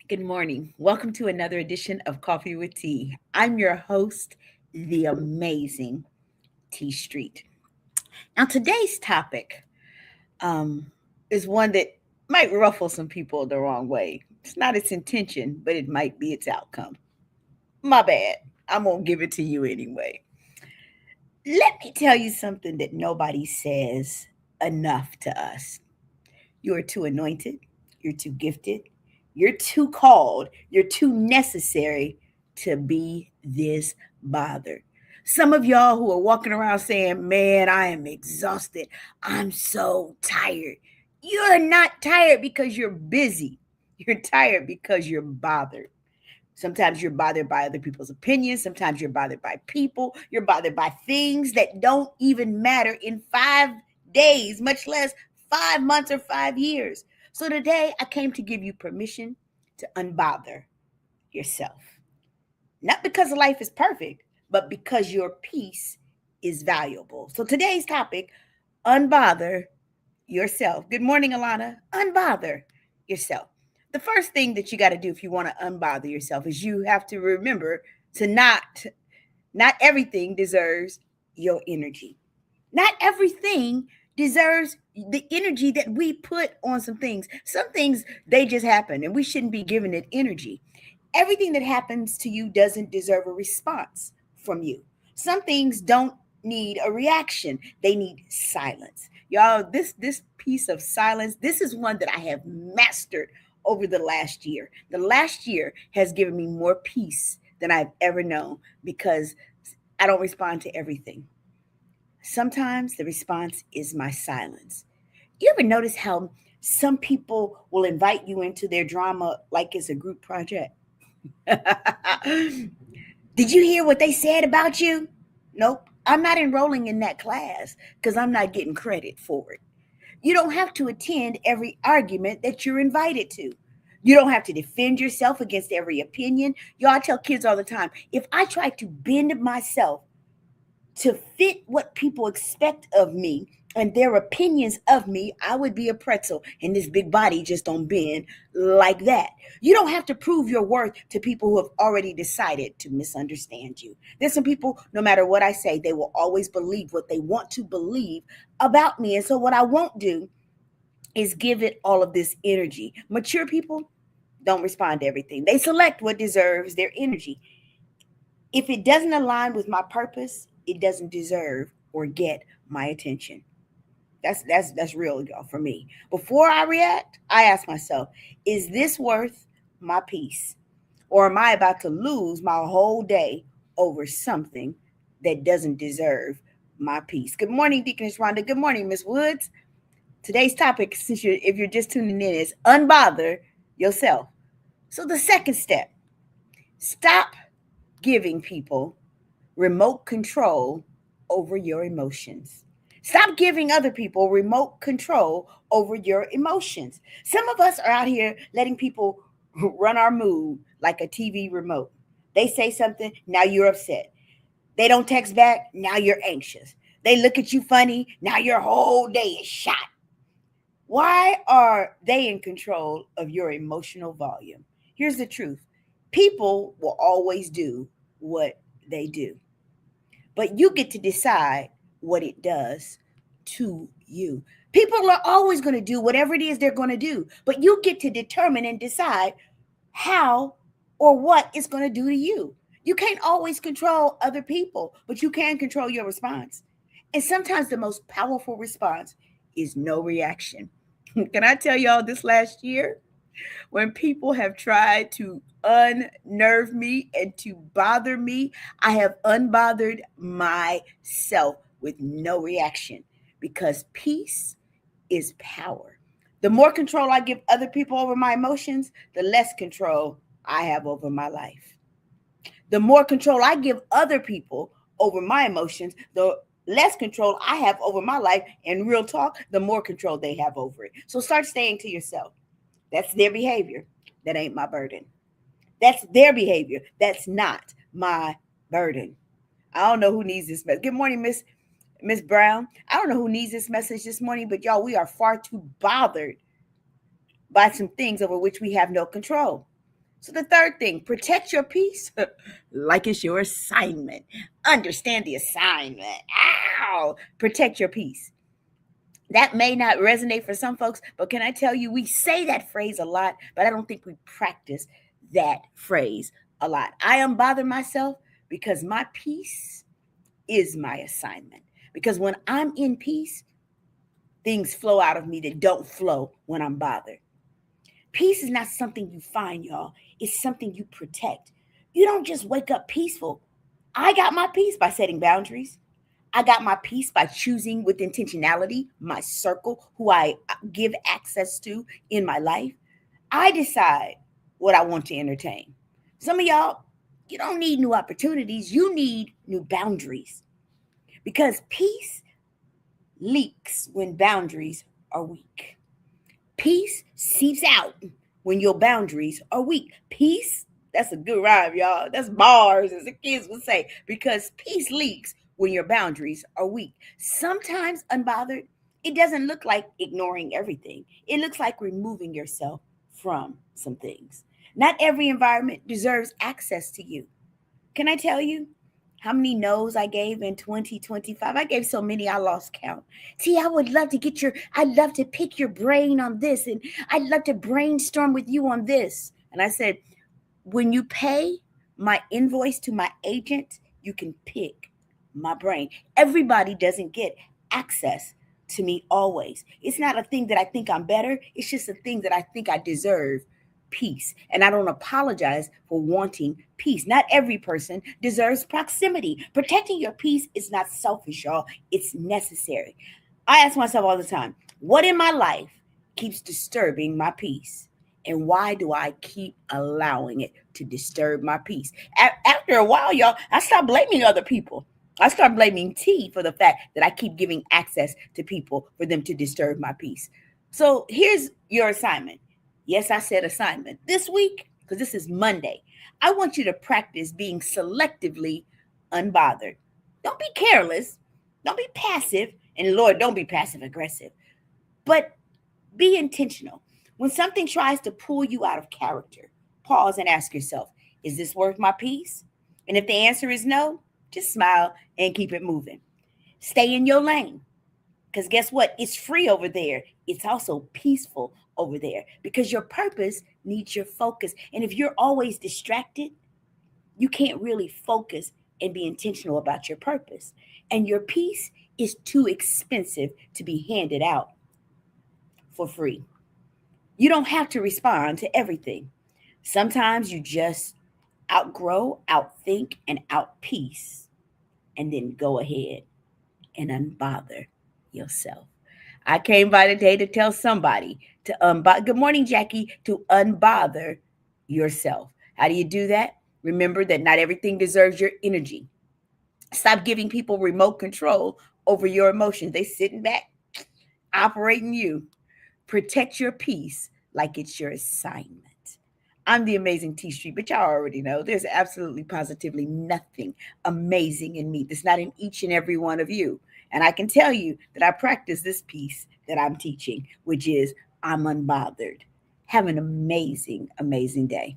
Good morning. Welcome to another edition of Coffee with Tea. I'm your host, the amazing T Street. Now, today's topic is one that might ruffle some people the wrong way. It's not its intention, but it might be its outcome. My bad. I'm going to give it to you anyway. Let me tell you something that nobody says enough to us. You are too anointed. You're too gifted. You're too called. You're too necessary to be this bothered. Some of y'all who are walking around saying, man, I am exhausted. I'm so tired. You're not tired because you're busy. You're tired because you're bothered. Sometimes you're bothered by other people's opinions. Sometimes you're bothered by people. You're bothered by things that don't even matter in 5 days, much less 5 months or 5 years. So today I came to give you permission to unbother yourself. Not because life is perfect, but because your peace is valuable. So today's topic, unbother yourself. Good morning, Alana. Unbother yourself. The first thing that you got to do if you want to unbother yourself is you have to remember to not everything deserves your energy. Not everything deserves the energy that we put on some things. Some things, they just happen and we shouldn't be giving it energy. Everything that happens to you doesn't deserve a response from you. Some things don't need a reaction, they need silence. Y'all, this piece of silence, this is one that I have mastered over the last year. The last year has given me more peace than I've ever known because I don't respond to everything. Sometimes the response is my silence. You ever notice how some people will invite you into their drama like it's a group project? Did you hear what they said about you? Nope. I'm not enrolling in that class because I'm not getting credit for it. You don't have to attend every argument that you're invited to. You don't have to defend yourself against every opinion. Y'all tell kids all the time, if I try to bend myself to fit what people expect of me and their opinions of me, I would be a pretzel and this big body just don't bend like that. You don't have to prove your worth to people who have already decided to misunderstand you. There's some people, no matter what I say, they will always believe what they want to believe about me. And so what I won't do is give it all of this energy. Mature people don't respond to everything. They select what deserves their energy. If it doesn't align with my purpose, it doesn't deserve or get my attention. That's real, y'all, for me. Before I react, I ask myself, is this worth my peace? Or am I about to lose my whole day over something that doesn't deserve my peace? Good morning, Deaconess Rhonda. Good morning, Miss Woods. Today's topic, if you're just tuning in, is unbother yourself. So the second step, stop giving people remote control over your emotions. Stop giving other people remote control over your emotions. Some of us are out here letting people run our mood like a TV remote. They say something, now you're upset. They don't text back, now you're anxious. They look at you funny, now your whole day is shot. Why are they in control of your emotional volume? Here's the truth, people will always do what they do, but you get to decide what it does to you. People are always going to do whatever it is they're going to do, but you get to determine and decide how or what it's going to do to you. You can't always control other people, but you can control your response. And sometimes the most powerful response is no reaction. Can I tell y'all this last year? When people have tried to unnerve me and to bother me, I have unbothered myself with no reaction because peace is power. The more control I give other people over my emotions, the less control I have over my life. The more control I give other people over my emotions, the less control I have over my life. And real talk, the more control they have over it. So start saying to yourself, that's their behavior. That ain't my burden. That's their behavior. That's not my burden. I don't know who needs this message. Good morning, Miss Brown. I don't know who needs this message this morning, but y'all, we are far too bothered by some things over which we have no control. So the third thing, protect your peace like it's your assignment. Understand the assignment. Ow! Protect your peace. That may not resonate for some folks, but can I tell you, we say that phrase a lot, but I don't think we practice that phrase a lot. I unbother myself because my peace is my assignment. Because when I'm in peace, things flow out of me that don't flow when I'm bothered. Peace is not something you find, y'all. It's something you protect. You don't just wake up peaceful. I got my peace by setting boundaries. I got my peace by choosing with intentionality my circle, who I give access to in my life. I decide what I want to entertain. Some of y'all, you don't need new opportunities, you need new boundaries because peace leaks when boundaries are weak. Peace seeps out when your boundaries are weak. Peace, that's a good rhyme, y'all. That's bars, as the kids would say, because peace leaks when your boundaries are weak. Sometimes, unbothered, it doesn't look like ignoring everything, it looks like removing yourself from some things. Not every environment deserves access to you. Can I tell you how many no's I gave in 2025? I gave so many I lost count. See, I would love to I'd love to pick your brain on this, and I'd love to brainstorm with you on this. And I said, when you pay my invoice to my agent, you can pick my brain. Everybody doesn't get access to me always. It's not a thing that I think I'm better. It's just a thing that I think I deserve peace. And I don't apologize for wanting peace. Not every person deserves proximity. Protecting your peace is not selfish, y'all. It's necessary. I ask myself all the time, what in my life keeps disturbing my peace? And why do I keep allowing it to disturb my peace? After a while, y'all, I start blaming other people. I start blaming T for the fact that I keep giving access to people for them to disturb my peace. So here's your assignment. Yes, I said assignment. This week, because this is Monday, I want you to practice being selectively unbothered. Don't be careless. Don't be passive. And Lord, don't be passive aggressive. But be intentional. When something tries to pull you out of character, pause and ask yourself, is this worth my peace? And if the answer is no, just smile and keep it moving. Stay in your lane. Because guess what? It's free over there. It's also peaceful over there because your purpose needs your focus. And if you're always distracted, you can't really focus and be intentional about your purpose. And your peace is too expensive to be handed out for free. You don't have to respond to everything. Sometimes you just outgrow, outthink, and outpeace, and then go ahead and unbother yourself. I came by today to tell somebody to good morning, Jackie, to unbother yourself. How do you do that? Remember that not everything deserves your energy. Stop giving people remote control over your emotions. They sitting back, operating you. Protect your peace like it's your assignment. I'm the amazing T Street, but y'all already know there's absolutely positively nothing amazing in me that's not in each and every one of you. And I can tell you that I practice this piece that I'm teaching, which is I'm unbothered. Have an amazing, amazing day.